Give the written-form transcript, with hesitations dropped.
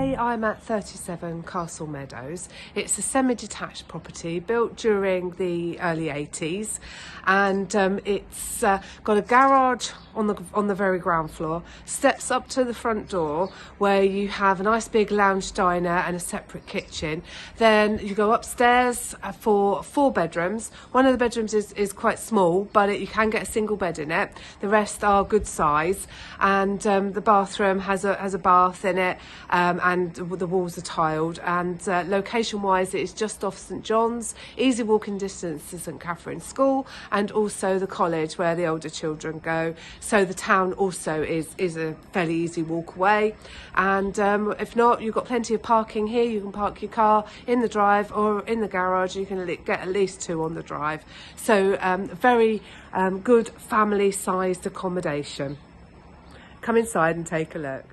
Today I'm at 37 Castle Meadows. It's a semi-detached property built during the early 80s, and it's got a garage on the very ground floor, steps up to the front door where you have a nice big lounge diner and a separate kitchen. Then you go upstairs for 4 bedrooms. One of the bedrooms is quite small, but you can get a single bed in it. The rest are good size, and the bathroom has a bath in it, and the walls are tiled. And location wise, it is just off St John's, easy walking distance to St Catherine's School, and also the college where the older children go. So the town also is a fairly easy walk away. And if not, you've got plenty of parking here. You can park your car in the drive or in the garage. You can get at least 2 on the drive. So very good family sized accommodation. Come inside and take a look.